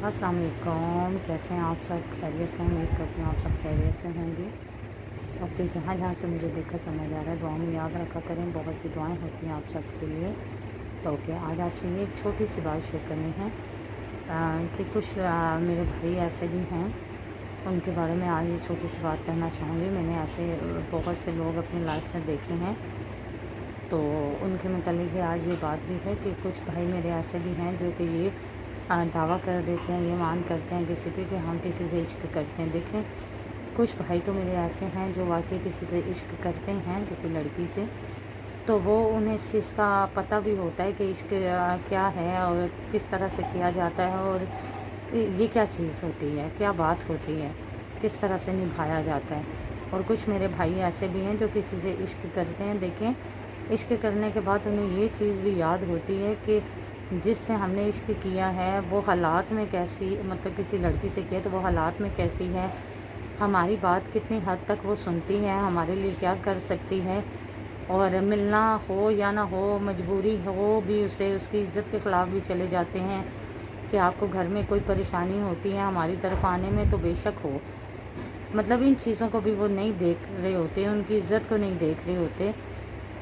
अस्सलाम वालेकुम। कैसे हैं आप सब? खैरियत से? उम्मीद करती हूँ आप सब खैरियत से होंगे। ओके, जहाँ जहाँ से मुझे देखकर समझ आ रहा है, दुआ में याद रखा करें। बहुत सी दुआएं होती हैं आप सब के लिए। तो ओके, आज आपसे ये एक छोटी सी बात शेयर करनी है कि कुछ मेरे भाई ऐसे भी हैं, उनके बारे में आज ये छोटी सी बात कहना चाहूँगी। मैंने ऐसे बहुत से लोग अपनी लाइफ में देखे हैं, तो उनके मुतालिक आज ये बात भी है कि कुछ भाई मेरे ऐसे भी हैं जो कि ये दावा कर देते हैं, ये मान करते हैं किसी पे कि हम किसी से इश्क करते हैं। देखें, कुछ भाई तो मेरे ऐसे हैं जो वाकई किसी से इश्क करते हैं, किसी लड़की से, तो वो उन्हें इस चीज़ का पता भी होता है कि इश्क क्या है और किस तरह से किया जाता है और ये क्या चीज़ होती है, क्या बात होती है, किस तरह से निभाया जाता है। और कुछ मेरे भाई ऐसे भी हैं जो किसी से इश्क करते हैं। देखें, इश्क करने के बाद उन्हें ये चीज़ भी याद होती है कि जिससे हमने इश्क किया है वो हालात में कैसी, मतलब किसी लड़की से किया तो वो हालात में कैसी है, हमारी बात कितनी हद तक वो सुनती है, हमारे लिए क्या कर सकती है, और मिलना हो या ना हो, मजबूरी हो भी उसे, उसकी इज़्ज़त के ख़िलाफ़ भी चले जाते हैं कि आपको घर में कोई परेशानी होती है हमारी तरफ आने में तो बेशक हो। मतलब इन चीज़ों को भी वो नहीं देख रहे होते, उनकी इज़्ज़त को नहीं देख रहे होते।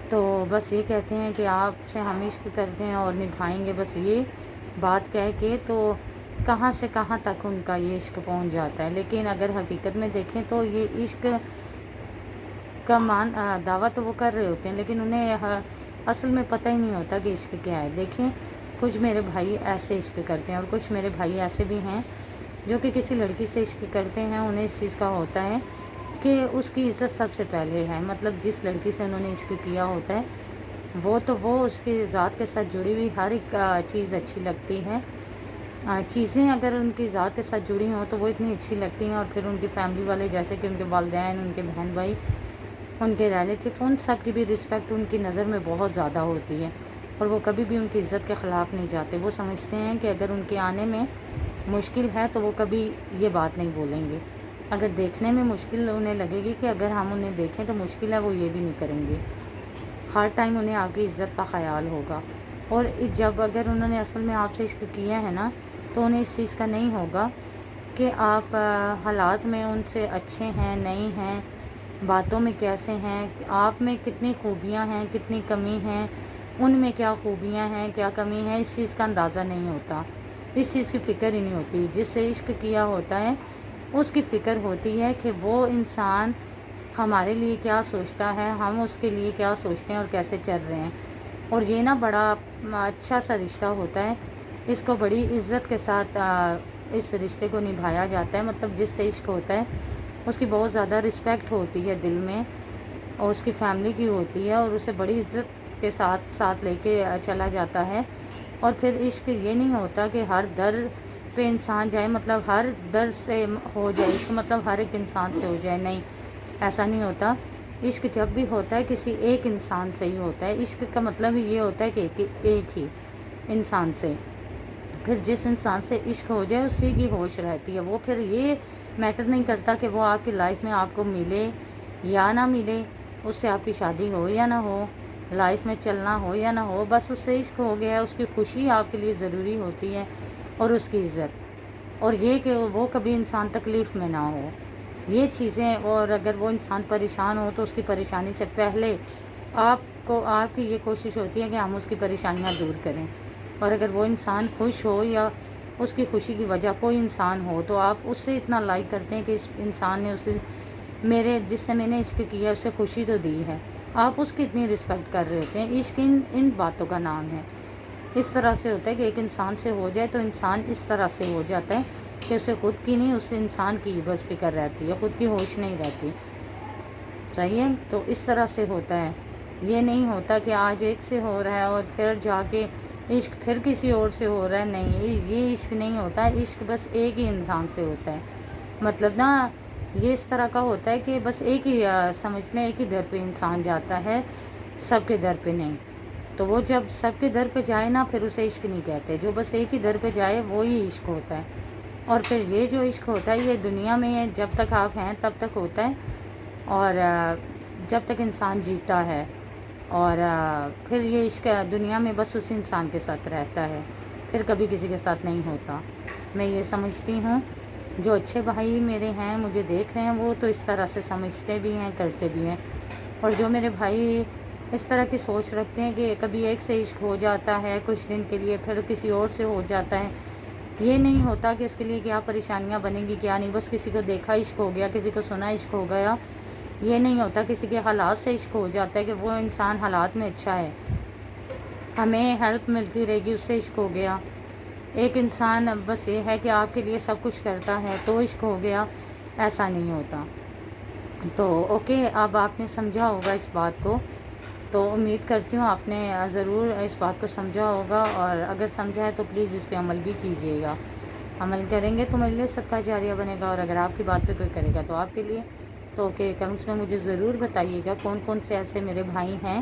तो बस ये कहते हैं कि आपसे हम इश्क करते हैं और निभाएंगे, बस ये बात कह के तो कहाँ से कहाँ तक उनका ये इश्क पहुंच जाता है। लेकिन अगर हकीकत में देखें तो ये इश्क का दावा तो वो कर रहे होते हैं, लेकिन उन्हें असल में पता ही नहीं होता कि इश्क क्या है। देखें, कुछ मेरे भाई ऐसे इश्क करते हैं और कुछ मेरे भाई ऐसे भी हैं जो कि किसी लड़की से इश्क करते हैं। उन्हें इस चीज़ का होता है कि उसकी इज़्ज़त सबसे पहले है, मतलब जिस लड़की से उन्होंने इश्क किया होता है वो उसकी ज़ात के साथ जुड़ी हुई हर एक चीज़ अच्छी लगती है। चीज़ें अगर उनकी ज़ात के साथ जुड़ी हों तो वो इतनी अच्छी लगती हैं, और फिर उनकी फैमिली वाले, जैसे कि उनके वालिदैन, उनके बहन भाई, उनके रिलेटिव, उन सब की भी रिस्पेक्ट उनकी नज़र में बहुत ज़्यादा होती है, और वो कभी भी उनकी इज़्ज़त के ख़िलाफ़ नहीं जाते। वो समझते हैं कि अगर उनके आने में मुश्किल है तो वो कभी ये बात नहीं बोलेंगे। अगर देखने में मुश्किल उन्हें लगेगी कि अगर हम उन्हें देखें तो मुश्किल है, वो ये भी नहीं करेंगे। हर टाइम उन्हें आपकी इज़्ज़त का ख़याल होगा। और जब अगर उन्होंने असल में आपसे इश्क किया है ना, तो उन्हें इस चीज़ का नहीं होगा कि आप हालात में उनसे अच्छे हैं, नहीं हैं, बातों में कैसे हैं, आप में कितनी खूबियाँ हैं, कितनी कमी हैं, उनमें क्या खूबियाँ हैं, क्या कमी है, इस चीज़ का अंदाज़ा नहीं होता। इस चीज़ की फ़िक्र ही नहीं होती। जिससे इश्क किया होता है उसकी फ़िक्र होती है कि वो इंसान हमारे लिए क्या सोचता है, हम उसके लिए क्या सोचते हैं और कैसे चल रहे हैं। और ये ना बड़ा अच्छा सा रिश्ता होता है, इसको बड़ी इज़्ज़त के साथ इस रिश्ते को निभाया जाता है। मतलब जिससे इश्क होता है उसकी बहुत ज़्यादा रिस्पेक्ट होती है दिल में, और उसकी फैमिली की होती है, और उसे बड़ी इज़्ज़त के साथ साथ लेके चला जाता है। और फिर इश्क ये नहीं होता कि हर दर पे इंसान जाए, मतलब हर दर से हो जाए इश्क, मतलब हर एक इंसान से हो जाए, नहीं, ऐसा नहीं होता। इश्क जब भी होता है किसी एक इंसान से ही होता है। इश्क का मतलब ही ये होता है कि एक ही इंसान से, फिर जिस इंसान से इश्क हो जाए उसी की होश रहती है। वो फिर ये मैटर नहीं करता कि वो आपकी लाइफ में आपको मिले या ना मिले, उससे आपकी शादी हो या ना हो, लाइफ में चलना हो या ना हो, बस उससे इश्क हो गया है, उसकी खुशी आपके लिए ज़रूरी होती है, और उसकी इज़्ज़त, और ये कि वो कभी इंसान तकलीफ़ में ना हो, ये चीज़ें। और अगर वो इंसान परेशान हो तो उसकी परेशानी से पहले आपकी ये कोशिश होती है कि हम उसकी परेशानियां दूर करें। और अगर वो इंसान खुश हो या उसकी खुशी की वजह कोई इंसान हो तो आप उससे इतना लाइक करते हैं कि इस इंसान ने उसे जिससे मैंने इश्क किया उसे खुशी तो दी है, आप उसकी इतनी रिस्पेक्ट कर रहे होते हैं। इश्क इन बातों का नाम है। इस तरह से होता है कि एक इंसान से हो जाए तो इंसान इस तरह से हो जाता है कि उसे खुद की नहीं, उस इंसान की बस फिक्र रहती है, खुद की होश नहीं रहती। सही है, तो इस तरह से होता है। ये नहीं होता कि आज एक से हो रहा है और फिर जाके इश्क फिर किसी और से हो रहा है, नहीं, ये इश्क नहीं होता। इश्क बस एक ही इंसान से होता है। मतलब ना, ये इस तरह का होता है कि बस एक ही समझ लें, एक ही दर पे इंसान जाता है, सबके दर पे नहीं। तो वो जब सबके दर पे जाए ना, फिर उसे इश्क नहीं कहते। जो बस एक ही दर पे जाए वो ही इश्क होता है। और फिर ये जो इश्क होता है ये दुनिया में जब तक आप हैं तब तक होता है, और जब तक इंसान जीता है, और फिर ये इश्क दुनिया में बस उस इंसान के साथ रहता है। پھر کبھی کسی کے ساتھ نہیں ہوتا۔ میں یہ سمجھتی ہوں جو اچھے بھائی میرے ہیں مجھے دیکھ رہے ہیں وہ تو اس طرح سے سمجھتے بھی ہیں کرتے بھی ہیں، اور جو میرے بھائی اس طرح کی سوچ رکھتے ہیں کہ کبھی ایک سے عشق ہو جاتا ہے کچھ دن کے لیے، پھر کسی اور سے ہو جاتا ہے، یہ نہیں ہوتا کہ اس کے لیے کیا پریشانیاں بنیں گی کیا نہیں، بس کسی کو دیکھا عشق ہو گیا، کسی کو سنا عشق ہو گیا، یہ نہیں ہوتا۔ کسی کے حالات سے عشق ہو جاتا ہے کہ وہ انسان حالات میں اچھا ہے، ہمیں ہیلپ ملتی رہے گی، اس سے عشق ہو گیا۔ ایک انسان بس یہ ہے کہ آپ کے لیے سب کچھ کرتا ہے تو عشق ہو گیا، ایسا نہیں ہوتا۔ تو اوکے، اب آپ نے سمجھا ہوگا اس بات کو، تو امید کرتی ہوں آپ نے ضرور اس بات کو سمجھا ہوگا، اور اگر سمجھا ہے تو پلیز اس پہ عمل بھی کیجیے گا۔ عمل کریں گے تو میرے لیے صدقہ جاریہ بنے گا، اور اگر آپ کی بات پہ کوئی کرے گا تو آپ کے لیے۔ تو اوکے، کمنٹس میں مجھے ضرور بتائیے گا کون کون سے ایسے میرے بھائی ہیں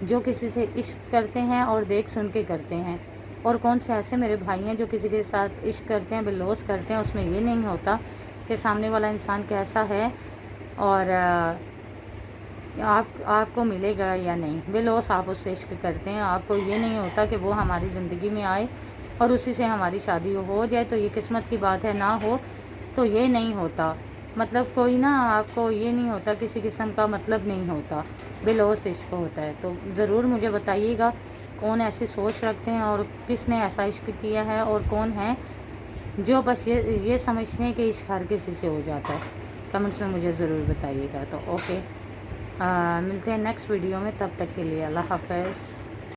جو کسی سے عشق کرتے ہیں اور دیکھ سن کے کرتے ہیں، اور کون سے ایسے میرے بھائی ہیں جو کسی کے ساتھ عشق کرتے ہیں باللوث کرتے ہیں، اس میں یہ نہیں ہوتا کہ سامنے والا انسان کیسا ہے اور آپ کو ملے گا یا نہیں، باللوث آپ اس سے عشق کرتے ہیں، آپ کو یہ نہیں ہوتا کہ وہ ہماری زندگی میں آئے اور اسی سے ہماری شادی ہو جائے تو یہ قسمت کی بات ہے، نہ ہو تو یہ نہیں ہوتا۔ مطلب کوئی نا آپ کو یہ نہیں ہوتا، کسی قسم کا مطلب نہیں ہوتا، باللوث عشق ہوتا ہے۔ تو ضرور مجھے بتائیے گا کون ایسی سوچ رکھتے ہیں اور کس نے ایسا عشق کیا ہے، اور کون ہیں جو بس یہ سمجھتے ہیں کہ عشق ہر کسی سے ہو جاتا ہے۔ کمنٹس میں مجھے ضرور بتائیے گا۔ تو اوکے، ملتے ہیں نیکسٹ ویڈیو میں، تب تک کے لیے اللہ حافظ۔